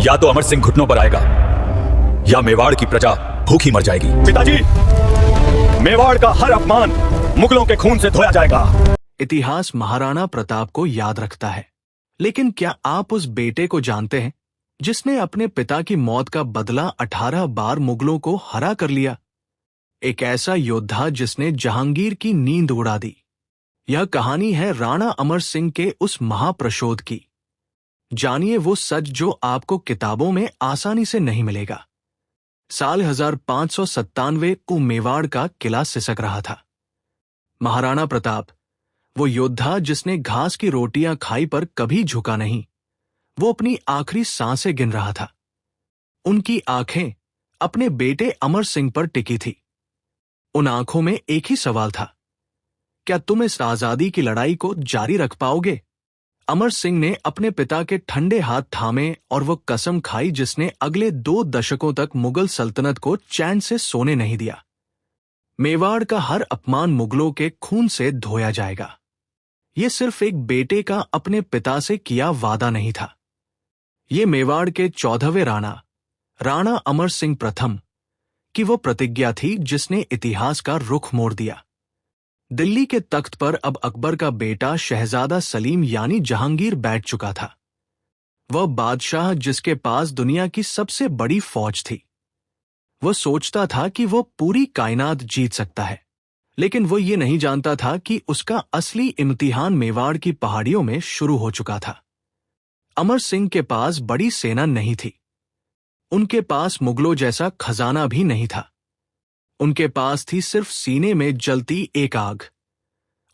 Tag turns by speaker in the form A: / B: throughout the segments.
A: या तो अमर सिंह घुटनों पर आएगा या मेवाड़ की प्रजा भूखी मर जाएगी। पिताजी, मेवाड़ का हर अपमान मुगलों के खून से धोया जाएगा।
B: इतिहास महाराणा प्रताप को याद रखता है, लेकिन क्या आप उस बेटे को जानते हैं जिसने अपने पिता की मौत का बदला 18 बार मुगलों को हरा कर लिया? एक ऐसा योद्धा जिसने जहांगीर की नींद उड़ा दी। यह कहानी है राणा अमर सिंह के उस महाप्रशोध की। जानिए वो सच जो आपको किताबों में आसानी से नहीं मिलेगा। साल 1597 को मेवाड़ का किला सिसक रहा था। महाराणा प्रताप, वो योद्धा जिसने घास की रोटियां खाई पर कभी झुका नहीं, वो अपनी आखिरी सांसें गिन रहा था। उनकी आंखें अपने बेटे अमर सिंह पर टिकी थी। उन आंखों में एक ही सवाल था, क्या तुम इस आजादी की लड़ाई को जारी रख पाओगे? अमर सिंह ने अपने पिता के ठंडे हाथ थामे और वो कसम खाई जिसने अगले 2 दशकों तक मुगल सल्तनत को चैन से सोने नहीं दिया। मेवाड़ का हर अपमान मुगलों के खून से धोया जाएगा। ये सिर्फ एक बेटे का अपने पिता से किया वादा नहीं था। ये मेवाड़ के 14वें राणा अमर सिंह प्रथम की वो प्रतिज्ञा थी जिसने इतिहास का रुख मोड़ दिया। दिल्ली के तख्त पर अब अकबर का बेटा शहजादा सलीम यानी जहांगीर बैठ चुका था। वह बादशाह जिसके पास दुनिया की सबसे बड़ी फौज थी। वह सोचता था कि वो पूरी कायनात जीत सकता है, लेकिन वो ये नहीं जानता था कि उसका असली इम्तिहान मेवाड़ की पहाड़ियों में शुरू हो चुका था। अमर सिंह के पास बड़ी सेना नहीं थी। उनके पास मुगलों जैसा खजाना भी नहीं था। उनके पास थी सिर्फ सीने में जलती एक आग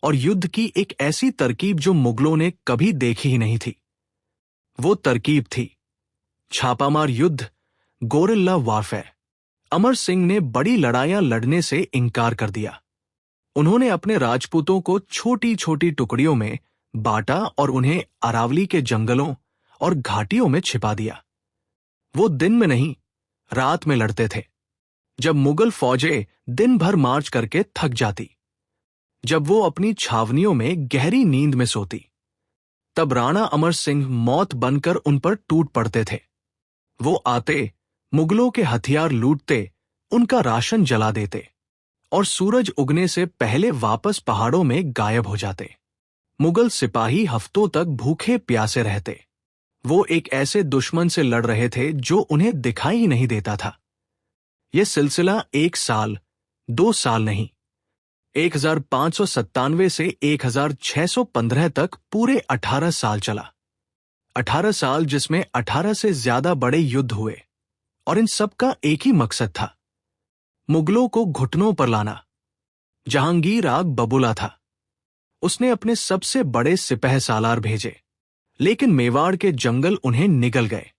B: और युद्ध की एक ऐसी तरकीब जो मुगलों ने कभी देखी ही नहीं थी। वो तरकीब थी छापामार युद्ध, गोरिल्ला वारफेयर। अमर सिंह ने बड़ी लड़ाइयां लड़ने से इनकार कर दिया। उन्होंने अपने राजपूतों को छोटी छोटी टुकड़ियों में बांटा और उन्हें अरावली के जंगलों और घाटियों में छिपा दिया। वो दिन में नहीं, रात में लड़ते थे, जब मुगल फौजें दिन भर मार्च करके थक जाती, जब वो अपनी छावनियों में गहरी नींद में सोती, तब राणा अमर सिंह मौत बनकर उन पर टूट पड़ते थे। वो आते, मुगलों के हथियार लूटते, उनका राशन जला देते और सूरज उगने से पहले वापस पहाड़ों में गायब हो जाते। मुगल सिपाही हफ्तों तक भूखे प्यासे रहते। वो एक ऐसे दुश्मन से लड़ रहे थे जो उन्हें दिखाई ही नहीं देता था। यह सिलसिला 1 साल, 2 साल नहीं, 1597 से 1615 तक पूरे 18 साल चला। 18 साल जिसमें 18 से ज्यादा बड़े युद्ध हुए और इन सब का एक ही मकसद था, मुगलों को घुटनों पर लाना। जहांगीर आग बबूला था। उसने अपने सबसे बड़े सिपह सालार भेजे, लेकिन मेवाड़ के जंगल उन्हें निगल गए।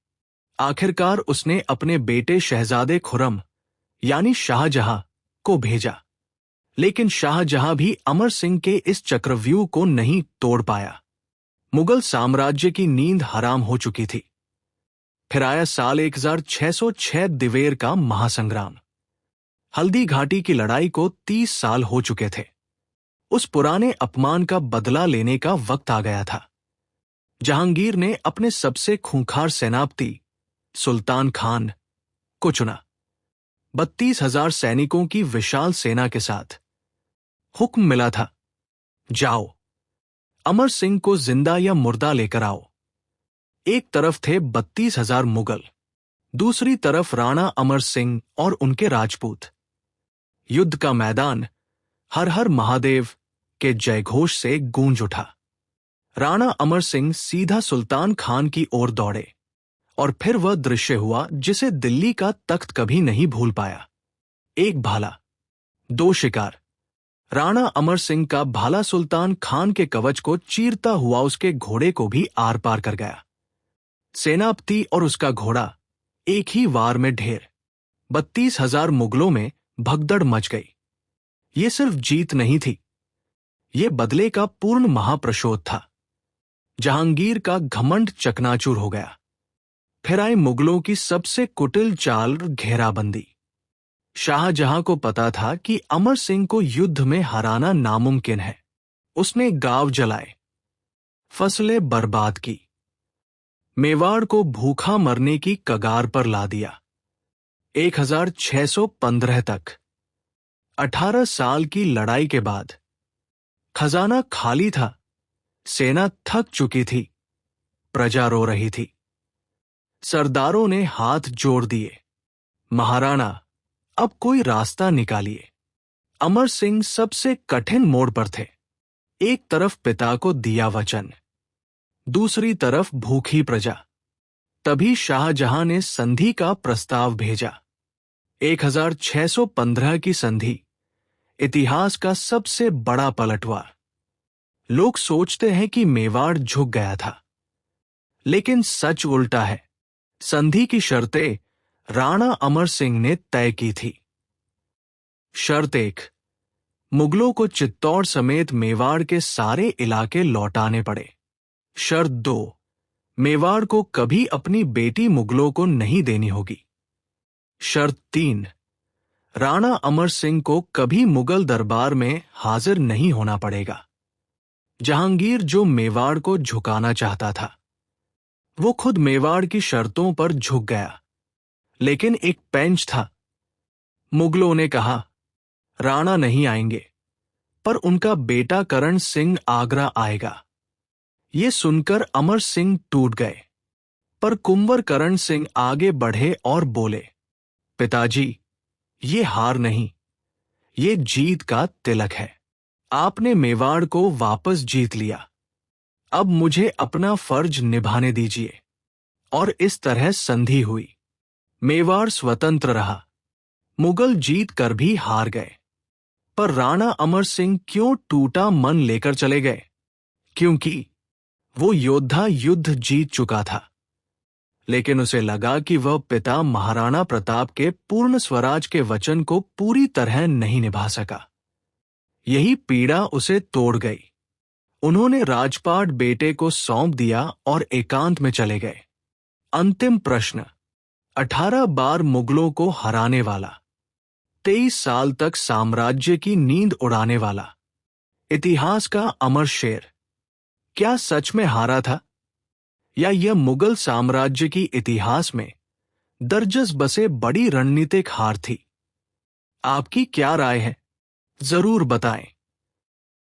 B: आखिरकार उसने अपने बेटे शहजादे खुर्रम यानी शाहजहां को भेजा, लेकिन शाहजहां भी अमर सिंह के इस चक्रव्यूह को नहीं तोड़ पाया। मुगल साम्राज्य की नींद हराम हो चुकी थी। फिर आया साल 1606 दिवेर का महासंग्राम। हल्दी घाटी की लड़ाई को 30 साल हो चुके थे। उस पुराने अपमान का बदला लेने का वक्त आ गया था। जहांगीर ने अपने सबसे खूंखार सेनापति सुल्तान खान को चुना। 32,000 सैनिकों की विशाल सेना के साथ हुक्म मिला था, जाओ, अमर सिंह को जिंदा या मुर्दा लेकर आओ। एक तरफ थे 32,000 मुगल, दूसरी तरफ राणा अमर सिंह और उनके राजपूत। युद्ध का मैदान हर हर महादेव के जयघोष से गूंज उठा। राणा अमर सिंह सीधा सुल्तान खान की ओर दौड़े और फिर वह दृश्य हुआ जिसे दिल्ली का तख्त कभी नहीं भूल पाया। एक भाला, 2 शिकार। राणा अमर सिंह का भाला सुल्तान खान के कवच को चीरता हुआ उसके घोड़े को भी आर पार कर गया। सेनापति और उसका घोड़ा एक ही वार में ढेर। 32,000 मुगलों में भगदड़ मच गई। ये सिर्फ जीत नहीं थी, ये बदले का पूर्ण महाप्रशोध था। जहांगीर का घमंड चकनाचूर हो गया। फिर आए मुगलों की सबसे कुटिल चाल, घेराबंदी। शाहजहां को पता था कि अमर सिंह को युद्ध में हराना नामुमकिन है। उसने गांव जलाए, फसलें बर्बाद की, मेवाड़ को भूखा मरने की कगार पर ला दिया। 1615 तक 18 साल की लड़ाई के बाद खजाना खाली था, सेना थक चुकी थी, प्रजा रो रही थी। सरदारों ने हाथ जोड़ दिए, महाराणा अब कोई रास्ता निकालिए। अमर सिंह सबसे कठिन मोड़ पर थे। एक तरफ पिता को दिया वचन, दूसरी तरफ भूखी प्रजा। तभी शाहजहां ने संधि का प्रस्ताव भेजा। 1615 की संधि इतिहास का सबसे बड़ा पलटवार। लोग सोचते हैं कि मेवाड़ झुक गया था, लेकिन सच उल्टा है। संधि की शर्तें राणा अमर सिंह ने तय की थी। शर्त 1, मुगलों को चित्तौड़ समेत मेवाड़ के सारे इलाके लौटाने पड़े। शर्त 2, मेवाड़ को कभी अपनी बेटी मुगलों को नहीं देनी होगी। शर्त 3, राणा अमर सिंह को कभी मुगल दरबार में हाजिर नहीं होना पड़ेगा। जहांगीर जो मेवाड़ को झुकाना चाहता था, वो खुद मेवाड़ की शर्तों पर झुक गया। लेकिन एक पेंच था। मुगलों ने कहा, राणा नहीं आएंगे, पर उनका बेटा करण सिंह आगरा आएगा। ये सुनकर अमर सिंह टूट गए। पर कुंवर करण सिंह आगे बढ़े और बोले, पिताजी, ये हार नहीं, ये जीत का तिलक है। आपने मेवाड़ को वापस जीत लिया, अब मुझे अपना फर्ज निभाने दीजिए। और इस तरह संधि हुई। मेवाड़ स्वतंत्र रहा। मुगल जीत कर भी हार गए। पर राणा अमर सिंह क्यों टूटा मन लेकर चले गए? क्योंकि वो योद्धा युद्ध जीत चुका था, लेकिन उसे लगा कि वह पिता महाराणा प्रताप के पूर्ण स्वराज के वचन को पूरी तरह नहीं निभा सका। यही पीड़ा उसे तोड़ गई। उन्होंने राजपाट बेटे को सौंप दिया और एकांत में चले गए। अंतिम प्रश्न। 18 बार मुगलों को हराने वाला, 23 साल तक साम्राज्य की नींद उड़ाने वाला, इतिहास का अमर शेर, क्या सच में हारा था? या यह मुगल साम्राज्य की इतिहास में दर्जस बसे बड़ी रणनीतिक हार थी? आपकी क्या राय है? जरूर बताएं।